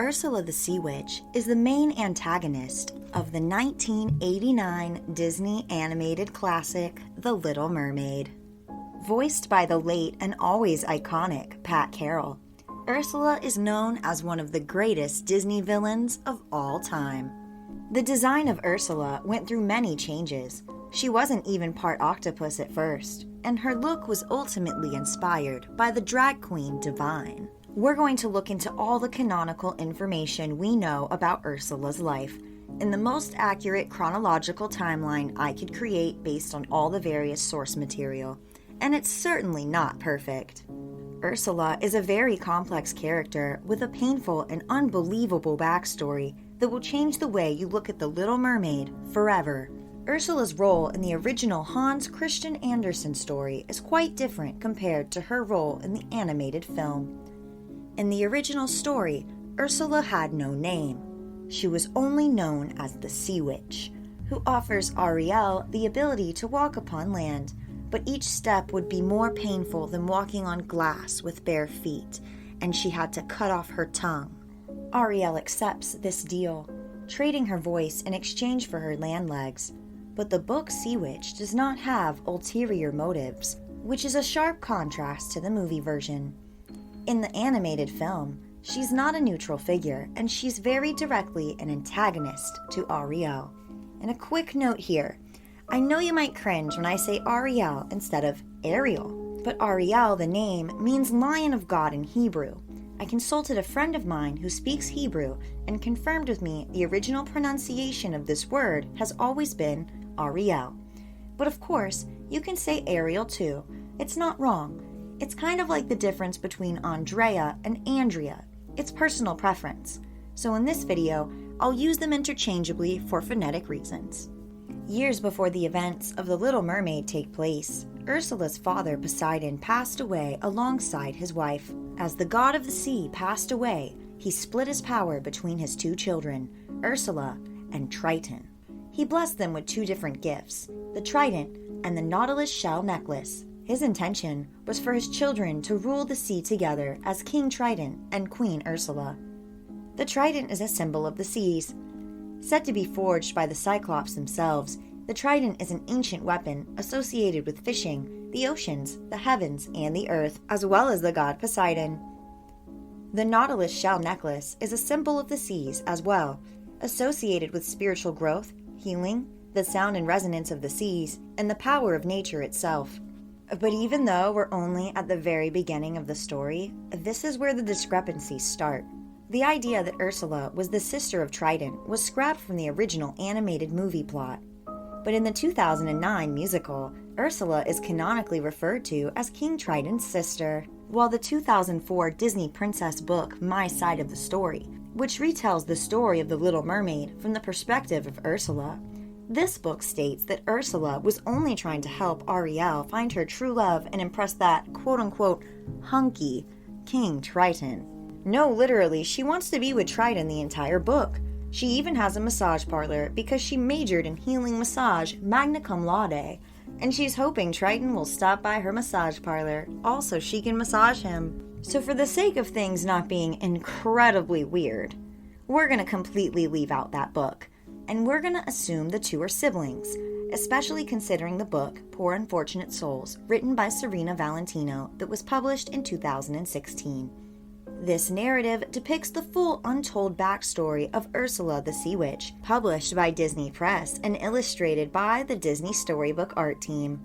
Ursula the Sea Witch is the main antagonist of the 1989 Disney animated classic, The Little Mermaid. Voiced by the late and always iconic Pat Carroll, Ursula is known as one of the greatest Disney villains of all time. The design of Ursula went through many changes. She wasn't even part octopus at first, and her look was ultimately inspired by the drag queen Demise. We're going to look into all the canonical information we know about Ursula's life in the most accurate chronological timeline I could create based on all the various source material, and it's certainly not perfect. Ursula is a very complex character with a painful and unbelievable backstory that will change the way you look at The Little Mermaid forever. Ursula's role in the original Hans Christian Andersen story is quite different compared to her role in the animated film. In the original story, Ursula had no name. She was only known as the Sea Witch, who offers Ariel the ability to walk upon land, but each step would be more painful than walking on glass with bare feet, and she had to cut off her tongue. Ariel accepts this deal, trading her voice in exchange for her land legs, but the book Sea Witch does not have ulterior motives, which is a sharp contrast to the movie version. In the animated film, she's not a neutral figure, and she's very directly an antagonist to Ariel. And a quick note here, I know you might cringe when I say Ariel instead of Ariel, but Ariel, the name, means Lion of God in Hebrew. I consulted a friend of mine who speaks Hebrew and confirmed with me the original pronunciation of this word has always been Ariel. But of course, you can say Ariel too. It's not wrong. It's kind of like the difference between Andrea and Andrea. It's personal preference. So in this video, I'll use them interchangeably for phonetic reasons. Years before the events of The Little Mermaid take place, Ursula's father Poseidon passed away alongside his wife. As the god of the sea passed away, he split his power between his two children, Ursula and Triton. He blessed them with two different gifts, the trident and the nautilus shell necklace. His intention was for his children to rule the sea together as King Triton and Queen Ursula. The trident is a symbol of the seas. Said to be forged by the Cyclops themselves, the trident is an ancient weapon associated with fishing, the oceans, the heavens, and the earth, as well as the god Poseidon. The nautilus shell necklace is a symbol of the seas as well, associated with spiritual growth, healing, the sound and resonance of the seas, and the power of nature itself. But even though we're only at the very beginning of the story, this is where the discrepancies start. The idea that Ursula was the sister of Triton was scrapped from the original animated movie plot. But in the 2009 musical, Ursula is canonically referred to as King Triton's sister, while the 2004 Disney princess book My Side of the Story, which retells the story of the Little Mermaid from the perspective of Ursula. This book states that Ursula was only trying to help Ariel find her true love and impress that quote-unquote hunky King Triton. No, literally, she wants to be with Triton the entire book. She even has a massage parlor because she majored in healing massage magna cum laude, and she's hoping Triton will stop by her massage parlor, also she can massage him. So for the sake of things not being incredibly weird, we're gonna completely leave out that book. And we're going to assume the two are siblings, especially considering the book Poor Unfortunate Souls, written by Serena Valentino, that was published in 2016. This narrative depicts the full untold backstory of Ursula the Sea Witch, published by Disney Press and illustrated by the Disney Storybook art team.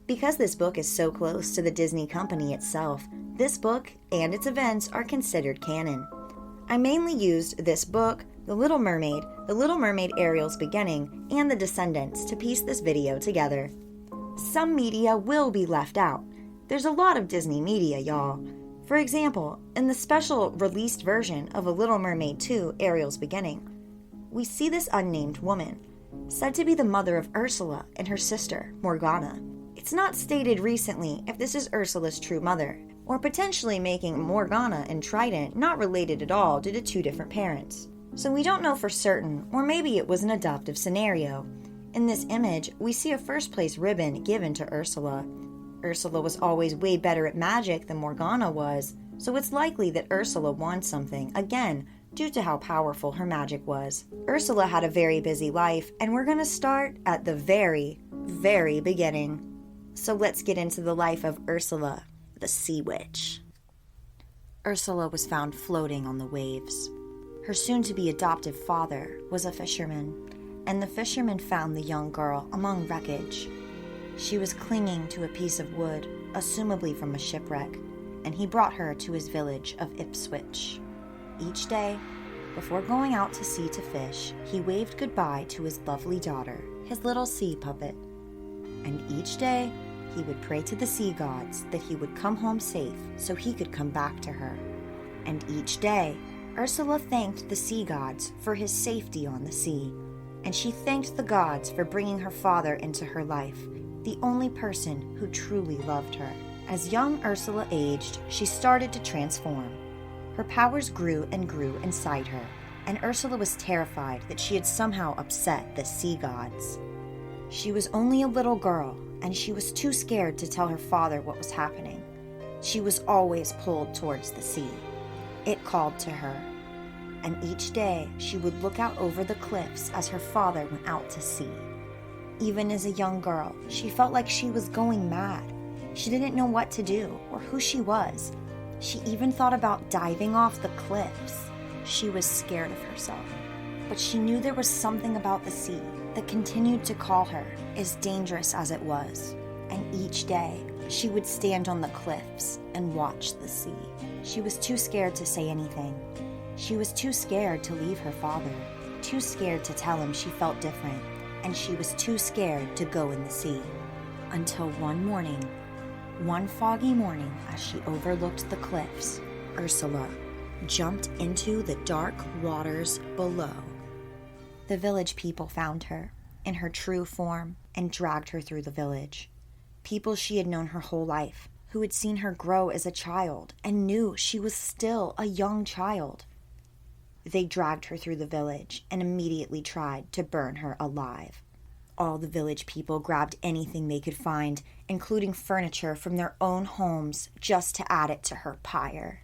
Because this book is so close to the Disney company itself, this book and its events are considered canon. I mainly used this book, The Little Mermaid, The Little Mermaid Ariel's Beginning, and The Descendants to piece this video together. Some media will be left out. There's a lot of Disney media, y'all. For example, in the special released version of A Little Mermaid 2, Ariel's Beginning, we see this unnamed woman, said to be the mother of Ursula and her sister, Morgana. It's not stated recently if this is Ursula's true mother, or potentially making Morgana and Triton not related at all due to two different parents. So we don't know for certain, or maybe it was an adoptive scenario. In this image, we see a first place ribbon given to Ursula. Ursula was always way better at magic than Morgana was, so it's likely that Ursula won something, again, due to how powerful her magic was. Ursula had a very busy life, and we're going to start at the very, very beginning. So let's get into the life of Ursula, the Sea Witch. Ursula was found floating on the waves. Her soon-to-be adoptive father was a fisherman, and the fisherman found the young girl among wreckage. She was clinging to a piece of wood, assumably from a shipwreck, and he brought her to his village of Ipswich. Each day, before going out to sea to fish, he waved goodbye to his lovely daughter, his little sea puppet. And each day, he would pray to the sea gods that he would come home safe so he could come back to her. And each day, Ursula thanked the sea gods for his safety on the sea, and she thanked the gods for bringing her father into her life, the only person who truly loved her. As young Ursula aged, she started to transform. Her powers grew and grew inside her, and Ursula was terrified that she had somehow upset the sea gods. She was only a little girl, and she was too scared to tell her father what was happening. She was always pulled towards the sea. It called to her, and each day she would look out over the cliffs as her father went out to sea. Even as a young girl, she felt like she was going mad. She didn't know what to do or who she was. She even thought about diving off the cliffs. She was scared of herself, but she knew there was something about the sea that continued to call her, as dangerous as it was. And each day, she would stand on the cliffs and watch the sea. She was too scared to say anything. She was too scared to leave her father, too scared to tell him she felt different, and she was too scared to go in the sea. Until one foggy morning, as she overlooked the cliffs, Ursula jumped into the dark waters below. The village people found her in her true form and dragged her through the village. People she had known her whole life, who had seen her grow as a child and knew she was still a young child. They dragged her through the village and immediately tried to burn her alive. All the village people grabbed anything they could find, including furniture from their own homes, just to add it to her pyre.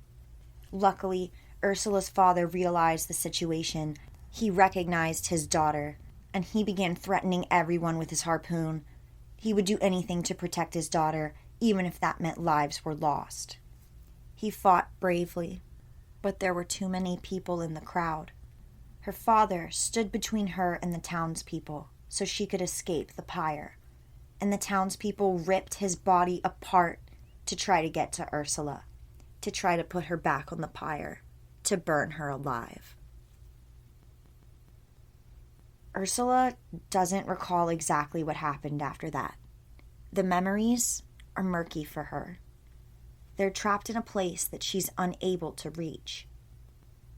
Luckily, Ursula's father realized the situation. He recognized his daughter, and he began threatening everyone with his harpoon. He would do anything to protect his daughter, even if that meant lives were lost. He fought bravely, but there were too many people in the crowd. Her father stood between her and the townspeople, so she could escape the pyre, and the townspeople ripped his body apart to try to get to Ursula, to try to put her back on the pyre, to burn her alive. Ursula doesn't recall exactly what happened after that. The memories are murky for her. They're trapped in a place that she's unable to reach.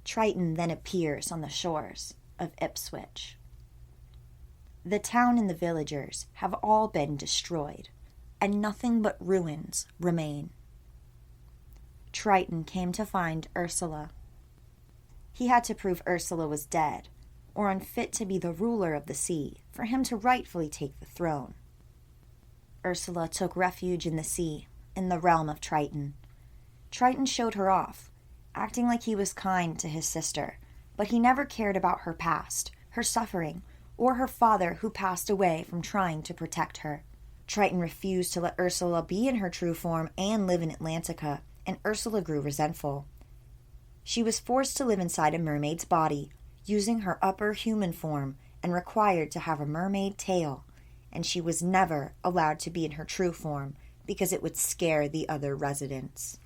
Triton then appears on the shores of Ipswich. The town and the villagers have all been destroyed, and nothing but ruins remain. Triton came to find Ursula. He had to prove Ursula was dead, or unfit to be the ruler of the sea, for him to rightfully take the throne. Ursula took refuge in the sea, in the realm of Triton. Triton showed her off, acting like he was kind to his sister, but he never cared about her past, her suffering, or her father who passed away from trying to protect her. Triton refused to let Ursula be in her true form and live in Atlantica, and Ursula grew resentful. She was forced to live inside a mermaid's body, using her upper human form, and required to have a mermaid tail, and she was never allowed to be in her true form because it would scare the other residents.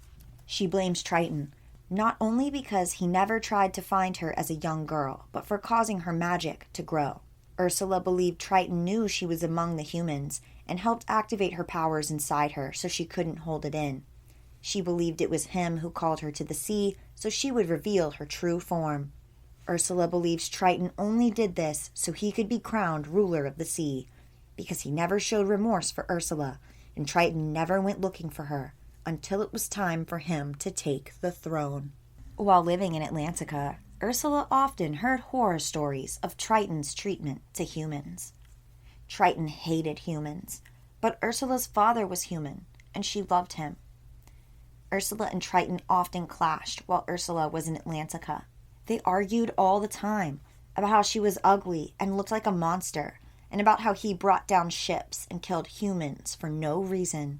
She blames Triton, not only because he never tried to find her as a young girl, but for causing her magic to grow. Ursula believed Triton knew she was among the humans and helped activate her powers inside her so she couldn't hold it in. She believed it was him who called her to the sea so she would reveal her true form. Ursula believes Triton only did this so he could be crowned ruler of the sea, because he never showed remorse for Ursula, and Triton never went looking for her until it was time for him to take the throne. While living in Atlantica, Ursula often heard horror stories of Triton's treatment to humans. Triton hated humans, but Ursula's father was human, and she loved him. Ursula and Triton often clashed while Ursula was in Atlantica. They argued all the time about how she was ugly and looked like a monster, and about how he brought down ships and killed humans for no reason.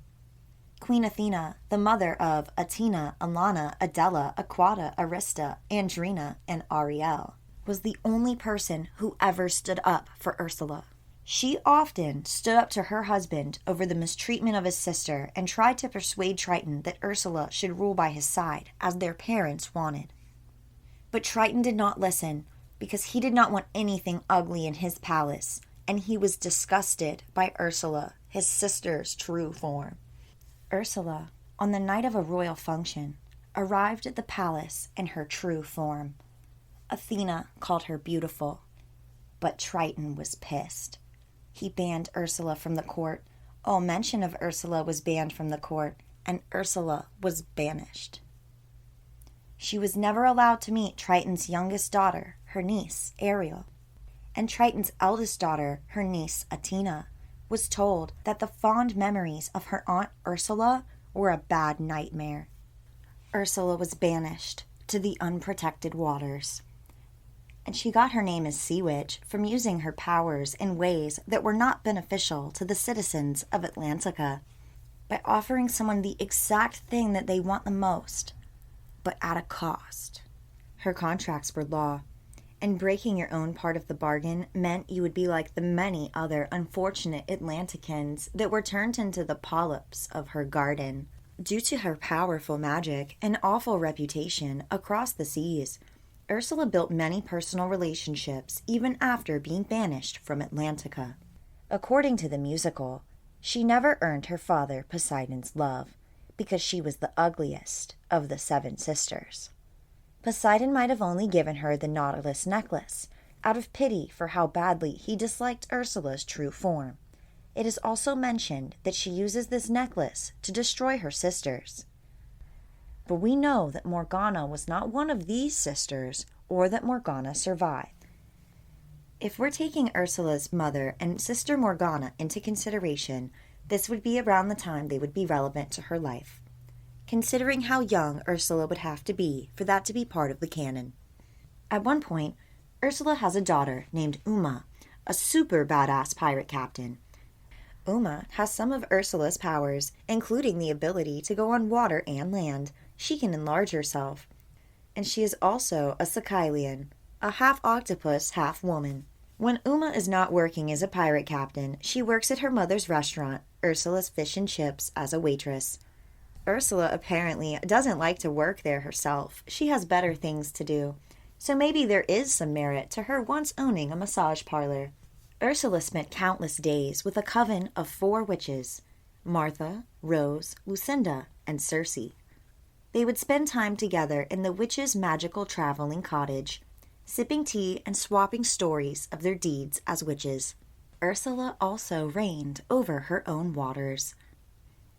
Queen Athena, the mother of Athena, Alana, Adela, Aquata, Arista, Andrina, and Ariel, was the only person who ever stood up for Ursula. She often stood up to her husband over the mistreatment of his sister and tried to persuade Triton that Ursula should rule by his side, as their parents wanted. But Triton did not listen, because he did not want anything ugly in his palace, and he was disgusted by Ursula, his sister's true form. Ursula, on the night of a royal function, arrived at the palace in her true form. Athena called her beautiful, but Triton was pissed. He banned Ursula from the court. All mention of Ursula was banned from the court, and Ursula was banished. She was never allowed to meet Triton's youngest daughter, her niece, Ariel. And Triton's eldest daughter, her niece, Athena, was told that the fond memories of her aunt Ursula were a bad nightmare. Ursula was banished to the unprotected waters. And she got her name as Sea Witch from using her powers in ways that were not beneficial to the citizens of Atlantica, by offering someone the exact thing that they want the most, but at a cost. Her contracts were law, and breaking your own part of the bargain meant you would be like the many other unfortunate Atlanticans that were turned into the polyps of her garden. Due to her powerful magic and awful reputation across the seas, Ursula built many personal relationships even after being banished from Atlantica. According to the musical, she never earned her father Poseidon's love because she was the ugliest of the 7 sisters. Poseidon might have only given her the Nautilus necklace out of pity for how badly he disliked Ursula's true form. It is also mentioned that she uses this necklace to destroy her sisters. But we know that Morgana was not one of these sisters, or that Morgana survived. If we're taking Ursula's mother and sister Morgana into consideration, this would be around the time they would be relevant to her life, considering how young Ursula would have to be for that to be part of the canon. At one point, Ursula has a daughter named Uma, a super badass pirate captain. Uma has some of Ursula's powers, including the ability to go on water and land. She can enlarge herself. And she is also a Scylian, a half-octopus, half-woman. When Uma is not working as a pirate captain, she works at her mother's restaurant, Ursula's Fish and Chips, as a waitress. Ursula apparently doesn't like to work there herself. She has better things to do. So maybe there is some merit to her once owning a massage parlor. Ursula spent countless days with a coven of 4 witches, Martha, Rose, Lucinda, and Circe. They would spend time together in the witches' magical traveling cottage, sipping tea and swapping stories of their deeds as witches. Ursula also reigned over her own waters,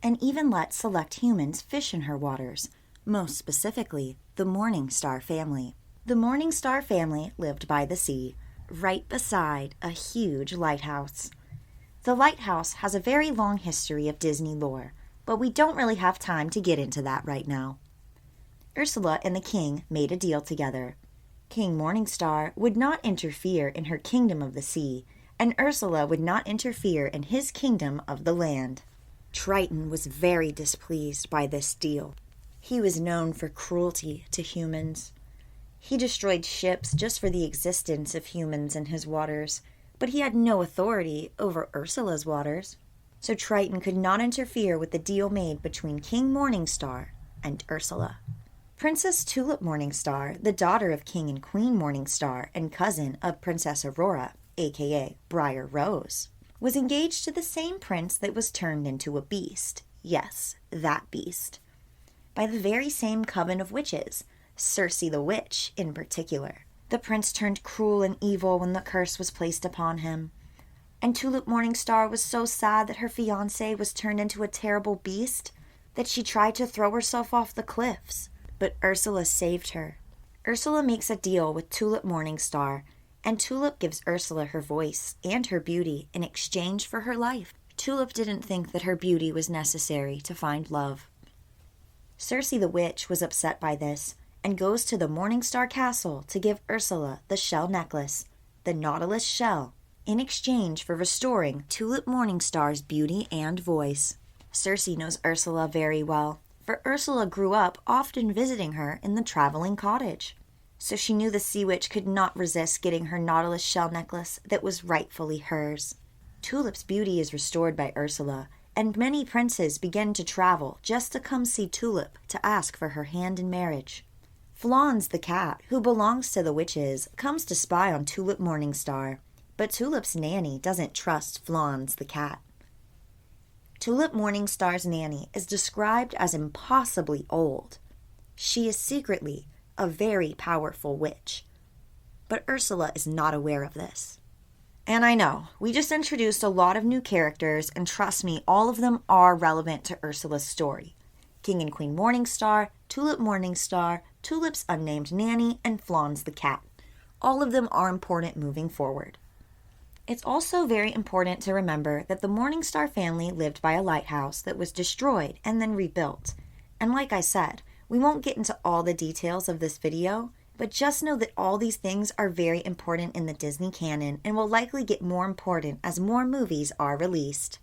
and even let select humans fish in her waters, most specifically the Morningstar family. The Morningstar family lived by the sea, right beside a huge lighthouse. The lighthouse has a very long history of Disney lore, but we don't really have time to get into that right now. Ursula and the king made a deal together. King Morningstar would not interfere in her kingdom of the sea, and Ursula would not interfere in his kingdom of the land. Triton was very displeased by this deal. He was known for cruelty to humans. He destroyed ships just for the existence of humans in his waters, but he had no authority over Ursula's waters. So Triton could not interfere with the deal made between King Morningstar and Ursula. Princess Tulip Morningstar, the daughter of King and Queen Morningstar and cousin of Princess Aurora, aka Briar Rose, was engaged to the same prince that was turned into a beast. Yes, that beast. By the very same coven of witches, Circe the Witch in particular. The prince turned cruel and evil when the curse was placed upon him. And Tulip Morningstar was so sad that her fiancé was turned into a terrible beast that she tried to throw herself off the cliffs. But Ursula saved her. Ursula makes a deal with Tulip Morningstar, and Tulip gives Ursula her voice and her beauty in exchange for her life. Tulip didn't think that her beauty was necessary to find love. Circe the Witch was upset by this, and goes to the Morningstar Castle to give Ursula the shell necklace, the Nautilus shell, in exchange for restoring Tulip Morningstar's beauty and voice. Circe knows Ursula very well, for Ursula grew up often visiting her in the traveling cottage. So she knew the sea witch could not resist getting her Nautilus shell necklace that was rightfully hers. Tulip's beauty is restored by Ursula, and many princes begin to travel just to come see Tulip to ask for her hand in marriage. Flans the cat, who belongs to the witches, comes to spy on Tulip Morningstar, but Tulip's nanny doesn't trust Flans the cat. Tulip Morningstar's nanny is described as impossibly old. She is secretly a very powerful witch, but Ursula is not aware of this. And I know, we just introduced a lot of new characters, and trust me, all of them are relevant to Ursula's story. King and Queen Morningstar, Tulip Morningstar, Tulip's unnamed nanny, and Flans the cat. All of them are important moving forward. It's also very important to remember that the Morningstar family lived by a lighthouse that was destroyed and then rebuilt. And like I said, we won't get into all the details of this video, but just know that all these things are very important in the Disney canon and will likely get more important as more movies are released.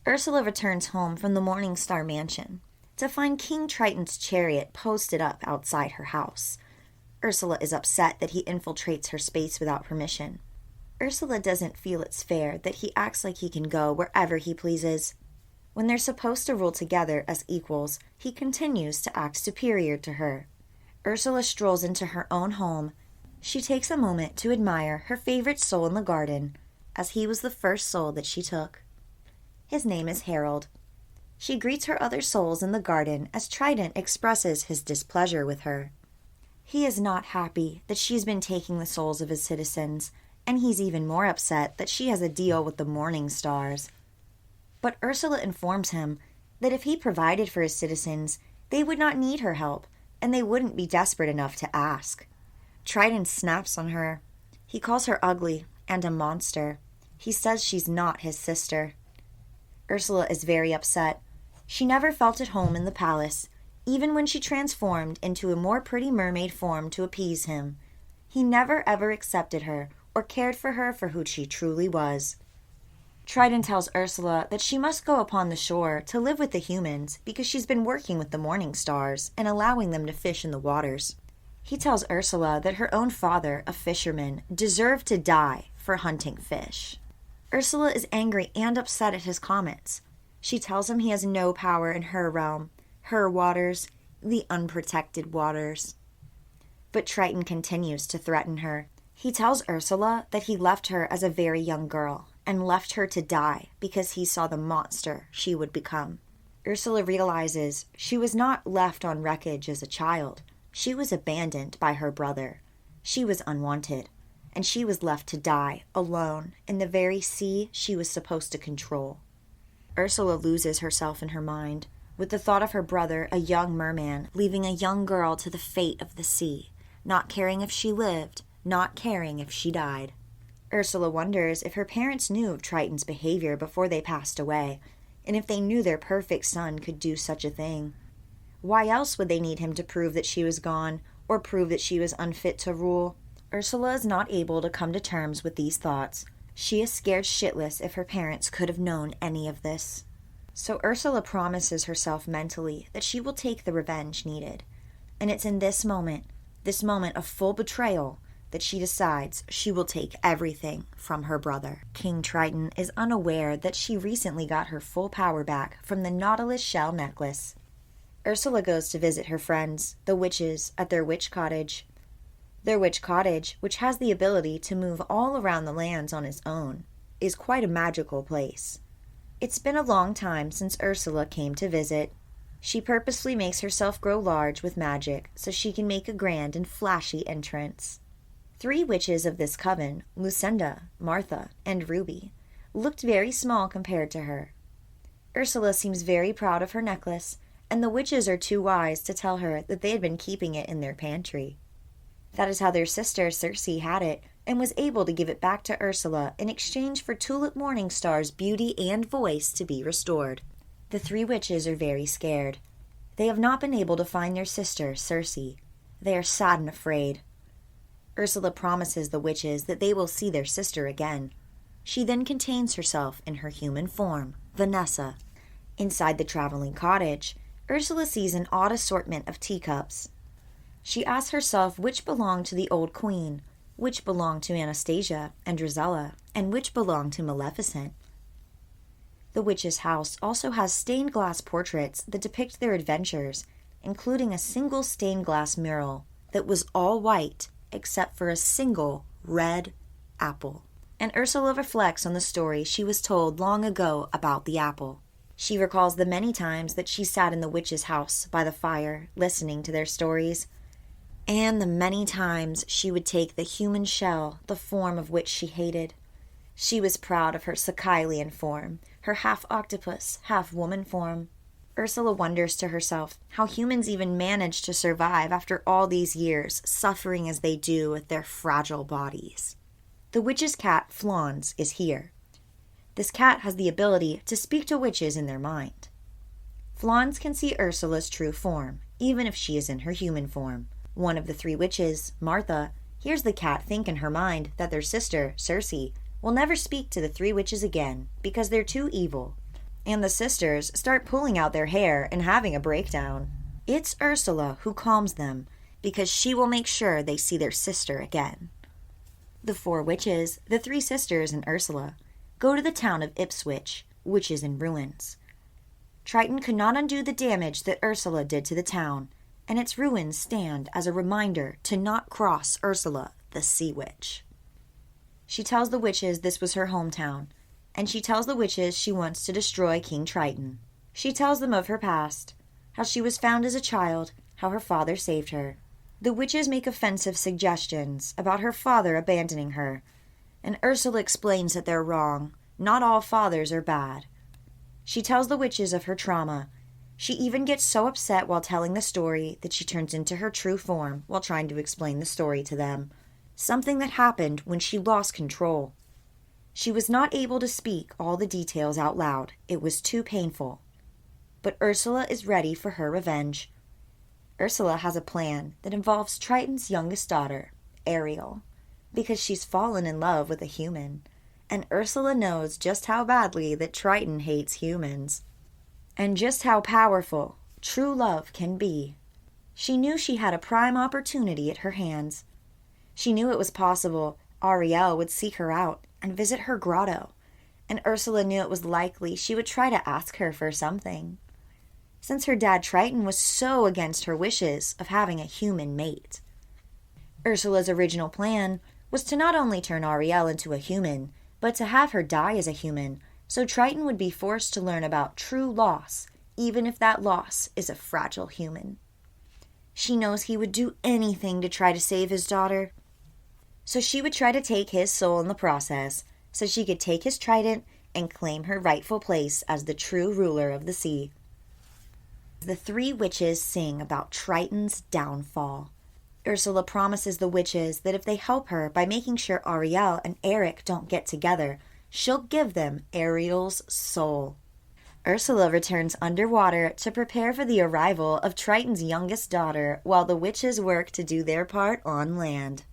Ursula returns home from the Morningstar mansion to find King Triton's chariot posted up outside her house. Ursula is upset that he infiltrates her space without permission. Ursula doesn't feel it's fair that he acts like he can go wherever he pleases. When they're supposed to rule together as equals, he continues to act superior to her. Ursula strolls into her own home. She takes a moment to admire her favorite soul in the garden, as he was the first soul that she took. His name is Harold. She greets her other souls in the garden as Trident expresses his displeasure with her. He is not happy that she's been taking the souls of his citizens, and he's even more upset that she has a deal with the Morning Stars. But Ursula informs him that if he provided for his citizens, they would not need her help, and they wouldn't be desperate enough to ask. Trident snaps on her. He calls her ugly and a monster. He says she's not his sister. Ursula is very upset. She never felt at home in the palace, even when she transformed into a more pretty mermaid form to appease him. He never ever accepted her or cared for her for who she truly was. Trident tells Ursula that she must go upon the shore to live with the humans because she's been working with the Morning Stars and allowing them to fish in the waters. He tells Ursula that her own father, a fisherman, deserved to die for hunting fish. Ursula is angry and upset at his comments. She tells him he has no power in her realm, her waters, the unprotected waters. But Triton continues to threaten her. He tells Ursula that he left her as a very young girl and left her to die because he saw the monster she would become. Ursula realizes she was not left on wreckage as a child. She was abandoned by her brother. She was unwanted, and she was left to die alone in the very sea she was supposed to control. Ursula loses herself in her mind with the thought of her brother, a young merman, leaving a young girl to the fate of the sea, not caring if she lived, not caring if she died. Ursula wonders if her parents knew of Triton's behavior before they passed away, and if they knew their perfect son could do such a thing. Why else would they need him to prove that she was gone, or prove that she was unfit to rule? Ursula is not able to come to terms with these thoughts. She is scared shitless if her parents could have known any of this. So Ursula promises herself mentally that she will take the revenge needed. And it's in this moment of full betrayal, that she decides she will take everything from her brother. King Triton is unaware that she recently got her full power back from the Nautilus shell necklace. Ursula goes to visit her friends, the witches, at their witch cottage. Their witch cottage, which has the ability to move all around the lands on its own, is quite a magical place. It's been a long time since Ursula came to visit. She purposely makes herself grow large with magic so she can make a grand and flashy entrance. 3 witches of this coven, Lucinda, Martha, and Ruby, looked very small compared to her. Ursula seems very proud of her necklace, and the witches are too wise to tell her that they had been keeping it in their pantry. That is how their sister Circe had it, and was able to give it back to Ursula in exchange for Tulip Morningstar's beauty and voice to be restored. The 3 witches are very scared. They have not been able to find their sister, Circe. They are sad and afraid. Ursula promises the witches that they will see their sister again. She then contains herself in her human form, Vanessa. Inside the traveling cottage, Ursula sees an odd assortment of teacups. She asks herself which belonged to the old queen, which belonged to Anastasia and Rosella, and which belonged to Maleficent. The witch's house also has stained glass portraits that depict their adventures, including a single stained glass mural that was all white except for a single red apple. And Ursula reflects on the story she was told long ago about the apple. She recalls the many times that she sat in the witch's house by the fire, listening to their stories, and the many times she would take the human shell, the form of which she hated. She was proud of her Scythian form, her half-octopus, half-woman form. Ursula wonders to herself how humans even manage to survive after all these years, suffering as they do with their fragile bodies. The witch's cat, Flans, is here. This cat has the ability to speak to witches in their mind. Flans can see Ursula's true form, even if she is in her human form. One of the three witches, Martha, hears the cat think in her mind that their sister, Circe, will never speak to the three witches again because they're too evil. And the sisters start pulling out their hair and having a breakdown. It's Ursula who calms them because she will make sure they see their sister again. The four witches, the three sisters and Ursula, go to the town of Ipswich, which is in ruins. Triton could not undo the damage that Ursula did to the town, and its ruins stand as a reminder to not cross Ursula, the sea witch. She tells the witches this was her hometown, and she tells the witches she wants to destroy King Triton. She tells them of her past, how she was found as a child, how her father saved her. The witches make offensive suggestions about her father abandoning her, and Ursula explains that they're wrong. Not all fathers are bad. She tells the witches of her trauma. She even gets so upset while telling the story that she turns into her true form while trying to explain the story to them. Something that happened when she lost control. She was not able to speak all the details out loud. It was too painful. But Ursula is ready for her revenge. Ursula has a plan that involves Triton's youngest daughter, Ariel, because she's fallen in love with a human, and Ursula knows just how badly that Triton hates humans, and just how powerful true love can be. She knew she had a prime opportunity at her hands. She knew it was possible Ariel would seek her out and visit her grotto, and Ursula knew it was likely she would try to ask her for something, since her dad Triton was so against her wishes of having a human mate. Ursula's original plan was to not only turn Ariel into a human, but to have her die as a human, so Triton would be forced to learn about true loss, even if that loss is a fragile human. She knows he would do anything to try to save his daughter, so she would try to take his soul in the process, so she could take his trident and claim her rightful place as the true ruler of the sea. The three witches sing about Triton's downfall. Ursula promises the witches that if they help her by making sure Ariel and Eric don't get together, she'll give them Ariel's soul. Ursula returns underwater to prepare for the arrival of Triton's youngest daughter while the witches work to do their part on land.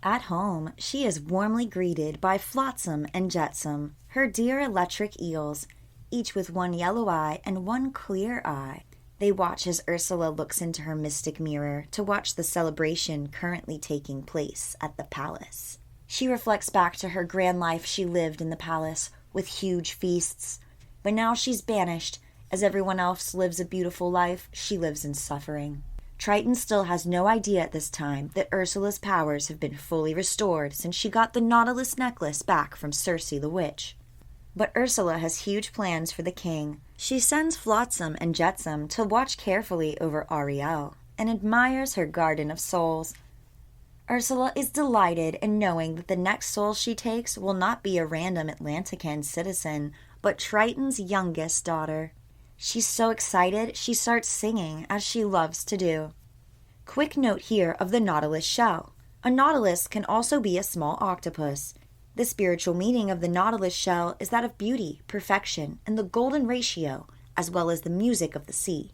At home, she is warmly greeted by Flotsam and Jetsam, her dear electric eels, each with one yellow eye and one clear eye. They watch as Ursula looks into her mystic mirror to watch the celebration currently taking place at the palace. She reflects back to her grand life she lived in the palace with huge feasts, but now she's banished. As everyone else lives a beautiful life, she lives in suffering. Triton still has no idea at this time that Ursula's powers have been fully restored since she got the Nautilus necklace back from Circe the witch. But Ursula has huge plans for the king. She sends Flotsam and Jetsam to watch carefully over Ariel and admires her garden of souls. Ursula is delighted in knowing that the next soul she takes will not be a random Atlantican citizen, but Triton's youngest daughter. She's so excited she starts singing, as she loves to do. Quick note here of the nautilus shell. A nautilus can also be a small octopus. The spiritual meaning of the nautilus shell is that of beauty, perfection, and the golden ratio, as well as the music of the sea.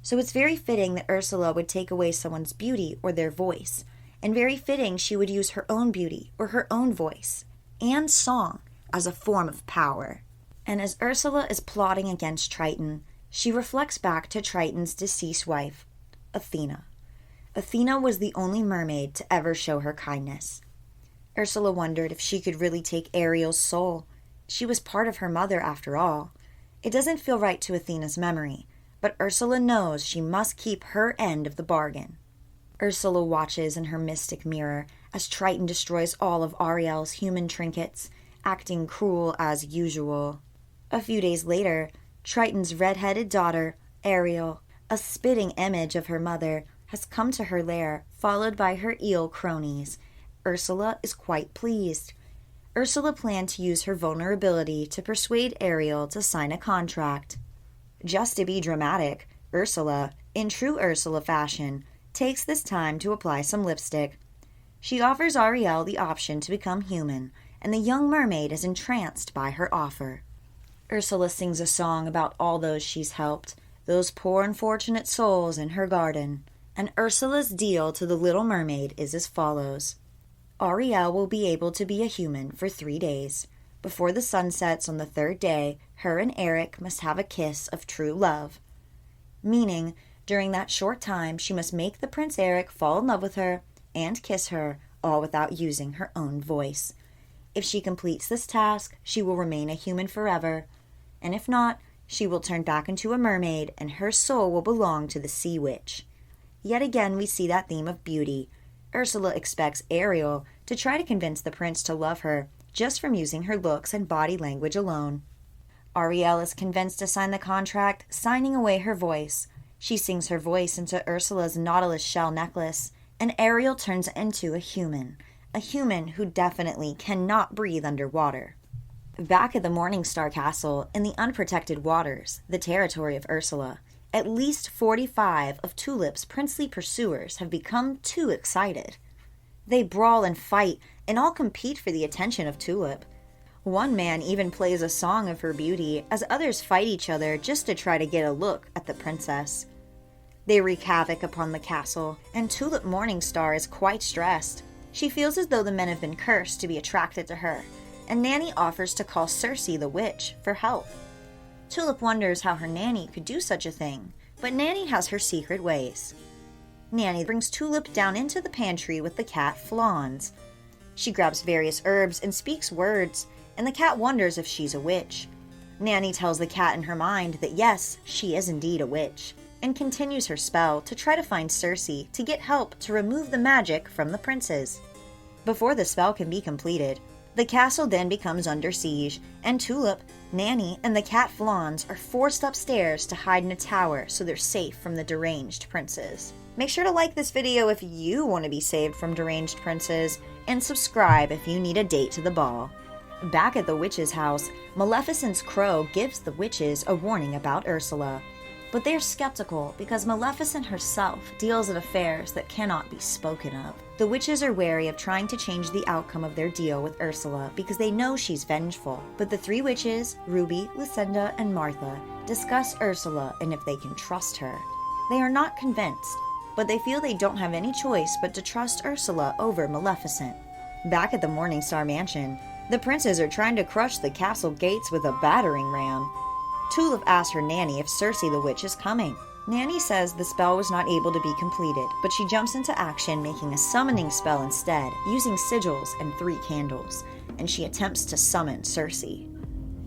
So it's very fitting that Ursula would take away someone's beauty or their voice, and very fitting she would use her own beauty or her own voice and song as a form of power. And as Ursula is plotting against Triton, she reflects back to Triton's deceased wife, Athena. Athena was the only mermaid to ever show her kindness. Ursula wondered if she could really take Ariel's soul. She was part of her mother after all. It doesn't feel right to Athena's memory, but Ursula knows she must keep her end of the bargain. Ursula watches in her mystic mirror as Triton destroys all of Ariel's human trinkets, acting cruel as usual. A few days later, Triton's red-headed daughter, Ariel, a spitting image of her mother, has come to her lair, followed by her eel cronies. Ursula is quite pleased. Ursula planned to use her vulnerability to persuade Ariel to sign a contract. Just to be dramatic, Ursula, in true Ursula fashion, takes this time to apply some lipstick. She offers Ariel the option to become human, and the young mermaid is entranced by her offer. Ursula sings a song about all those she's helped, those poor unfortunate souls in her garden, and Ursula's deal to the Little Mermaid is as follows. Ariel will be able to be a human for 3 days. Before the sun sets on the 3rd day, her and Eric must have a kiss of true love. Meaning, during that short time, she must make the Prince Eric fall in love with her and kiss her, all without using her own voice. If she completes this task, she will remain a human forever, and if not, she will turn back into a mermaid and her soul will belong to the Sea Witch. Yet again we see that theme of beauty. Ursula expects Ariel to try to convince the prince to love her just from using her looks and body language alone. Ariel is convinced to sign the contract, signing away her voice. She sings her voice into Ursula's nautilus shell necklace, and Ariel turns into a human who definitely cannot breathe underwater. Back at the Morningstar Castle, in the unprotected waters, the territory of Ursula, at least 45 of Tulip's princely pursuers have become too excited. They brawl and fight, and all compete for the attention of Tulip. One man even plays a song of her beauty, as others fight each other just to try to get a look at the princess. They wreak havoc upon the castle, and Tulip Morningstar is quite stressed. She feels as though the men have been cursed to be attracted to her, and Nanny offers to call Circe the witch for help. Tulip wonders how her Nanny could do such a thing, but Nanny has her secret ways. Nanny brings Tulip down into the pantry with the cat Flans. She grabs various herbs and speaks words, and the cat wonders if she's a witch. Nanny tells the cat in her mind that yes, she is indeed a witch, and continues her spell to try to find Circe to get help to remove the magic from the princes. Before the spell can be completed, the castle then becomes under siege, and Tulip, Nanny, and the cat Flans are forced upstairs to hide in a tower so they're safe from the deranged princes. Make sure to like this video if you want to be saved from deranged princes, and subscribe if you need a date to the ball. Back at the witch's house, Maleficent's crow gives the witches a warning about Ursula. But they're skeptical because Maleficent herself deals in affairs that cannot be spoken of. The witches are wary of trying to change the outcome of their deal with Ursula because they know she's vengeful. But the 3 witches, Ruby, Lucinda, and Martha, discuss Ursula and if they can trust her. They are not convinced, but they feel they don't have any choice but to trust Ursula over Maleficent. Back at the Morningstar Mansion, the princes are trying to crush the castle gates with a battering ram. Tulip asks her Nanny if Circe the witch is coming. Nanny says the spell was not able to be completed, but she jumps into action making a summoning spell instead, using sigils and 3 candles, and she attempts to summon Circe.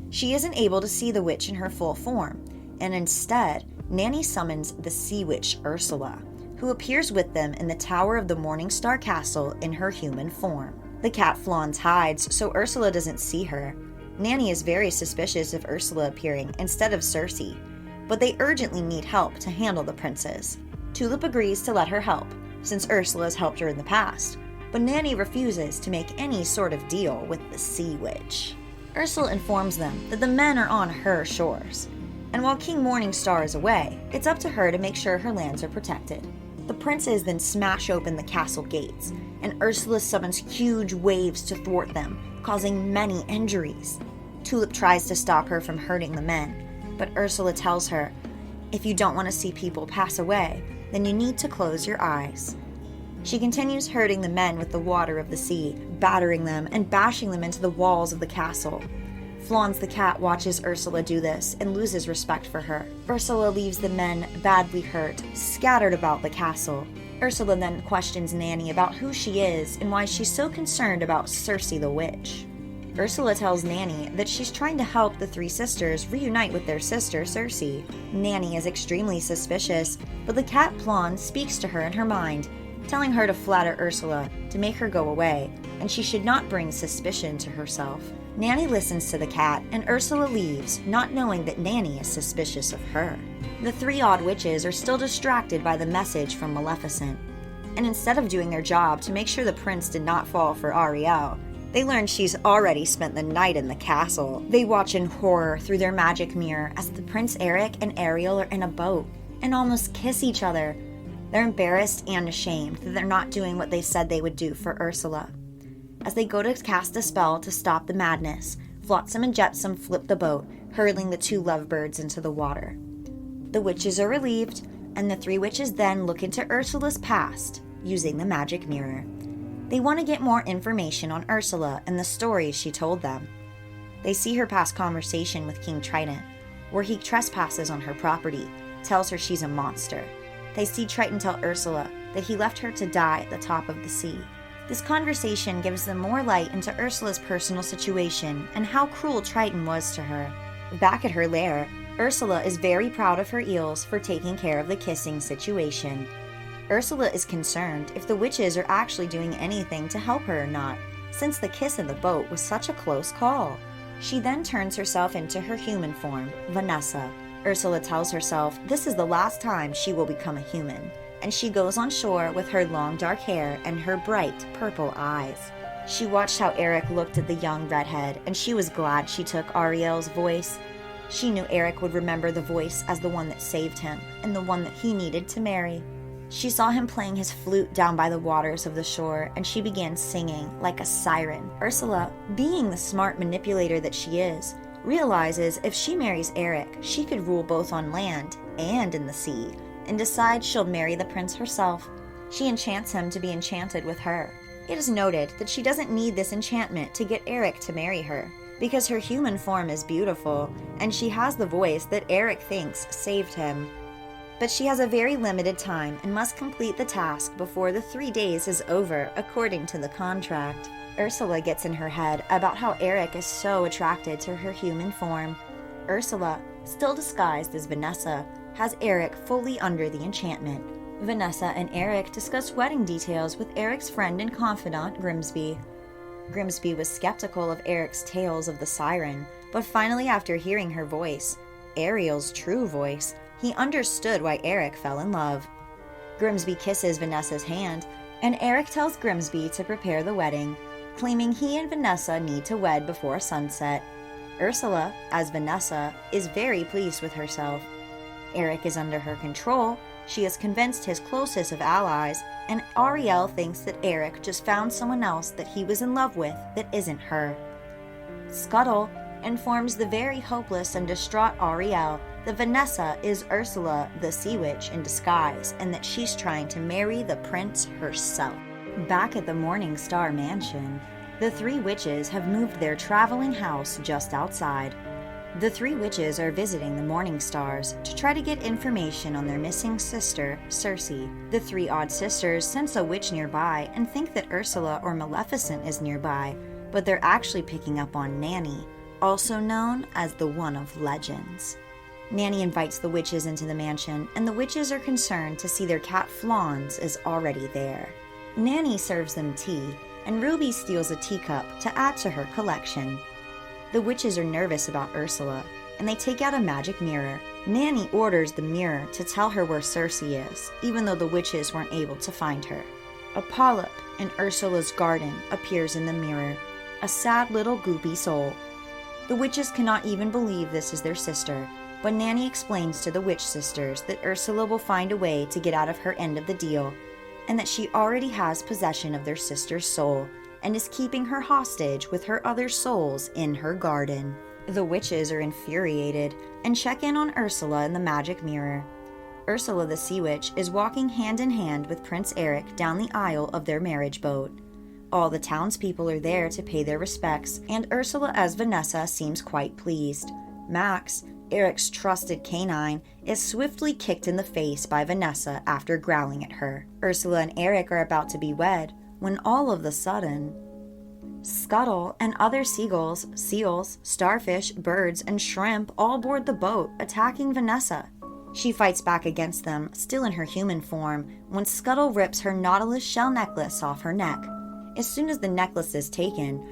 She isn't able to see the witch in her full form, and instead, Nanny summons the sea witch Ursula, who appears with them in the tower of the Morningstar Castle in her human form. The cat Flans hides so Ursula doesn't see her. Nanny is very suspicious of Ursula appearing instead of Circe, but they urgently need help to handle the princes. Tulip agrees to let her help, since Ursula has helped her in the past, but Nanny refuses to make any sort of deal with the Sea Witch. Ursula informs them that the men are on her shores, and while King Morningstar is away, it's up to her to make sure her lands are protected. The princes then smash open the castle gates, and Ursula summons huge waves to thwart them, causing many injuries. Tulip tries to stop her from hurting the men, but Ursula tells her, If you don't want to see people pass away, then you need to close your eyes. She continues hurting the men with the water of the sea, battering them and bashing them into the walls of the castle. Flans the cat watches Ursula do this and loses respect for her. Ursula leaves the men badly hurt, scattered about the castle. Ursula then questions Nanny about who she is and why she's so concerned about Circe the witch. Ursula tells Nanny that she's trying to help the three sisters reunite with their sister Circe. Nanny is extremely suspicious, but the cat Flans speaks to her in her mind, telling her to flatter Ursula to make her go away, and she should not bring suspicion to herself. Nanny listens to the cat, and Ursula leaves, not knowing that Nanny is suspicious of her. The three odd witches are still distracted by the message from Maleficent, and instead of doing their job to make sure the prince did not fall for Ariel, they learn she's already spent the night in the castle. They watch in horror through their magic mirror as the Prince Eric and Ariel are in a boat and almost kiss each other. They're embarrassed and ashamed that they're not doing what they said they would do for Ursula. As they go to cast a spell to stop the madness, Flotsam and Jetsam flip the boat, hurling the two lovebirds into the water. The witches are relieved, and the three witches then look into Ursula's past using the magic mirror. They want to get more information on Ursula and the stories she told them. They see her past conversation with King Triton, where he trespasses on her property, tells her she's a monster. They see Triton tell Ursula that he left her to die at the top of the sea. This conversation gives them more light into Ursula's personal situation and how cruel Triton was to her. Back at her lair, Ursula is very proud of her eels for taking care of the kissing situation. Ursula is concerned if the witches are actually doing anything to help her or not, since the kiss in the boat was such a close call. She then turns herself into her human form, Vanessa. Ursula tells herself this is the last time she will become a human, and she goes on shore with her long dark hair and her bright purple eyes. She watched how Eric looked at the young redhead, and she was glad she took Ariel's voice. She knew Eric would remember the voice as the one that saved him, and the one that he needed to marry. She saw him playing his flute down by the waters of the shore, and she began singing like a siren. Ursula, being the smart manipulator that she is, realizes if she marries Eric, she could rule both on land and in the sea, and decides she'll marry the prince herself. She enchants him to be enchanted with her. It is noted that she doesn't need this enchantment to get Eric to marry her, because her human form is beautiful, and she has the voice that Eric thinks saved him. But she has a very limited time and must complete the task before the 3 days is over according to the contract. Ursula gets in her head about how Eric is so attracted to her human form. Ursula, still disguised as Vanessa, has Eric fully under the enchantment. Vanessa and Eric discuss wedding details with Eric's friend and confidant, Grimsby. Grimsby was skeptical of Eric's tales of the siren, but finally after hearing her voice, Ariel's true voice, he understood why Eric fell in love. Grimsby kisses Vanessa's hand, and Eric tells Grimsby to prepare the wedding, claiming he and Vanessa need to wed before sunset. Ursula, as Vanessa, is very pleased with herself. Eric is under her control, she has convinced his closest of allies, and Ariel thinks that Eric just found someone else that he was in love with that isn't her. Scuttle informs the very hopeless and distraught Ariel that Vanessa is Ursula the Sea Witch in disguise and that she's trying to marry the prince herself. Back at the Morning Star Mansion, the three witches have moved their traveling house just outside. The three witches are visiting the Morning Stars to try to get information on their missing sister, Circe. The three odd sisters sense a witch nearby and think that Ursula or Maleficent is nearby, but they're actually picking up on Nanny, also known as the One of Legends. Nanny invites the witches into the mansion, and the witches are concerned to see their cat Flans is already there. Nanny serves them tea, and Ruby steals a teacup to add to her collection. The witches are nervous about Ursula, and they take out a magic mirror. Nanny orders the mirror to tell her where Circe is, even though the witches weren't able to find her. A polyp in Ursula's garden appears in the mirror, a sad little goopy soul. The witches cannot even believe this is their sister, but Nanny explains to the witch sisters that Ursula will find a way to get out of her end of the deal, and that she already has possession of their sister's soul, and is keeping her hostage with her other souls in her garden. The witches are infuriated and check in on Ursula in the magic mirror. Ursula the Sea Witch is walking hand in hand with Prince Eric down the aisle of their marriage boat. All the townspeople are there to pay their respects, and Ursula as Vanessa seems quite pleased. Max, Eric's trusted canine, is swiftly kicked in the face by Vanessa after growling at her. Ursula and Eric are about to be wed when all of a sudden, Scuttle and other seagulls, seals, starfish, birds, and shrimp all board the boat, attacking Vanessa. She fights back against them, still in her human form, when Scuttle rips her nautilus shell necklace off her neck. As soon as the necklace is taken,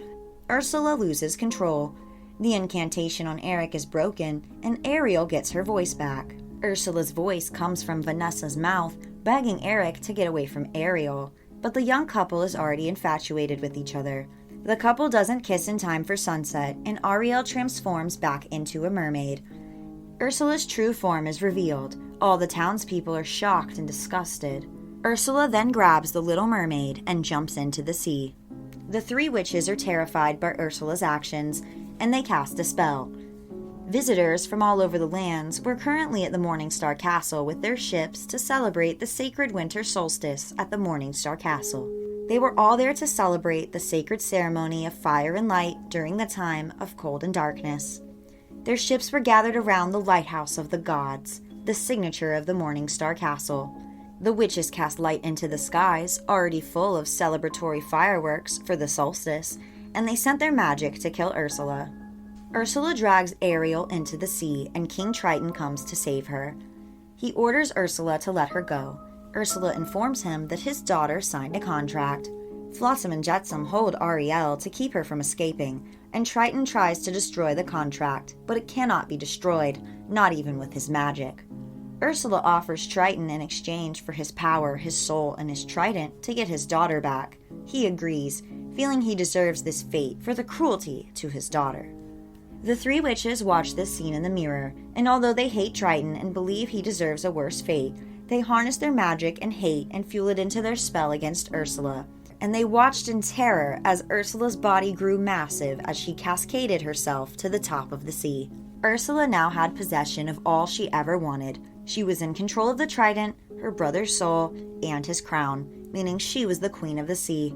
Ursula loses control. The incantation on Eric is broken, and Ariel gets her voice back. Ursula's voice comes from Vanessa's mouth, begging Eric to get away from Ariel, but the young couple is already infatuated with each other. The couple doesn't kiss in time for sunset, and Ariel transforms back into a mermaid. Ursula's true form is revealed. All the townspeople are shocked and disgusted. Ursula then grabs the Little Mermaid and jumps into the sea. The three witches are terrified by Ursula's actions, and they cast a spell. Visitors from all over the lands were currently at the Morningstar Castle with their ships to celebrate the sacred winter solstice at the Morningstar Castle. They were all there to celebrate the sacred ceremony of fire and light during the time of cold and darkness. Their ships were gathered around the lighthouse of the gods, the signature of the Morningstar Castle. The witches cast light into the skies, already full of celebratory fireworks for the solstice, and they sent their magic to kill Ursula. Ursula drags Ariel into the sea, and King Triton comes to save her. He orders Ursula to let her go. Ursula informs him that his daughter signed a contract. Flotsam and Jetsam hold Ariel to keep her from escaping, and Triton tries to destroy the contract, but it cannot be destroyed, not even with his magic. Ursula offers Triton in exchange for his power, his soul, and his trident to get his daughter back. He agrees, feeling he deserves this fate for the cruelty to his daughter. The three witches watch this scene in the mirror, and although they hate Triton and believe he deserves a worse fate, they harness their magic and hate and fuel it into their spell against Ursula. And they watched in terror as Ursula's body grew massive as she cascaded herself to the top of the sea. Ursula now had possession of all she ever wanted. She was in control of the trident, her brother's soul, and his crown, meaning she was the queen of the sea.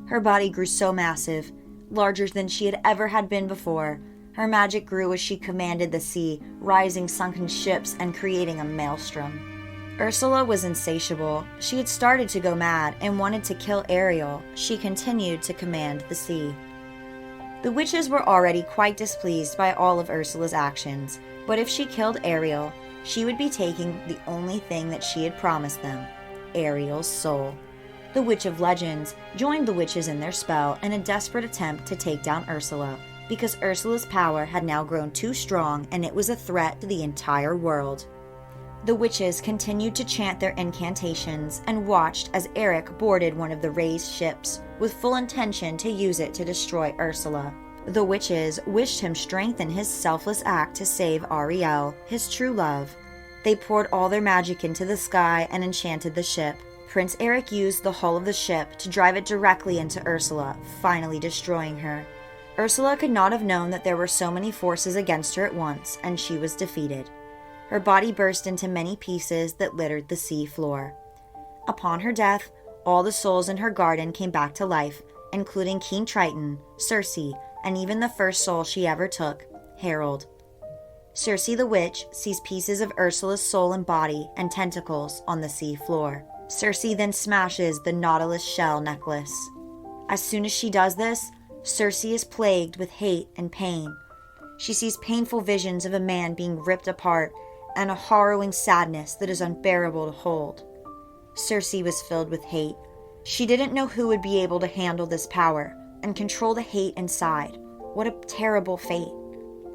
Her body grew so massive, larger than she had ever had been before. Her magic grew as she commanded the sea, rising sunken ships and creating a maelstrom. Ursula was insatiable. She had started to go mad and wanted to kill Ariel. She continued to command the sea. The witches were already quite displeased by all of Ursula's actions, but if she killed Ariel, she would be taking the only thing that she had promised them, Ariel's soul. The Witch of Legends joined the witches in their spell in a desperate attempt to take down Ursula, because Ursula's power had now grown too strong and it was a threat to the entire world. The witches continued to chant their incantations and watched as Eric boarded one of the raised ships with full intention to use it to destroy Ursula. The witches wished him strength in his selfless act to save Ariel, his true love. They poured all their magic into the sky and enchanted the ship. Prince Eric used the hull of the ship to drive it directly into Ursula, finally destroying her. Ursula could not have known that there were so many forces against her at once, and she was defeated. Her body burst into many pieces that littered the sea floor. Upon her death, all the souls in her garden came back to life, including King Triton, Circe, and even the first soul she ever took, Harold. Circe the witch sees pieces of Ursula's soul and body and tentacles on the sea floor. Circe then smashes the nautilus shell necklace. As soon as she does this, Circe is plagued with hate and pain. She sees painful visions of a man being ripped apart and a harrowing sadness that is unbearable to hold. Circe was filled with hate. She didn't know who would be able to handle this power and control the hate inside. What a terrible fate.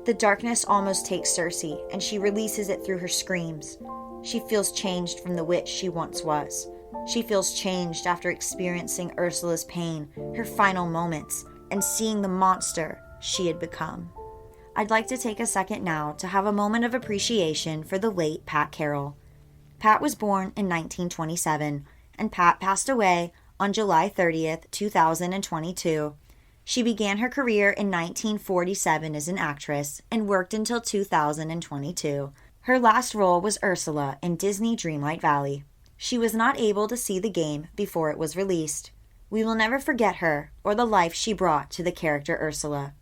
The darkness almost takes Circe, and she releases it through her screams. She feels changed from the witch she once was. She feels changed after experiencing Ursula's pain, her final moments, and seeing the monster she had become. I'd like to take a second now to have a moment of appreciation for the late Pat Carroll. Pat was born in 1927, and Pat passed away on July 30th, 2022. She began her career in 1947 as an actress and worked until 2022. Her last role was Ursula in Disney Dreamlight Valley. She was not able to see the game before it was released. We will never forget her or the life she brought to the character Ursula.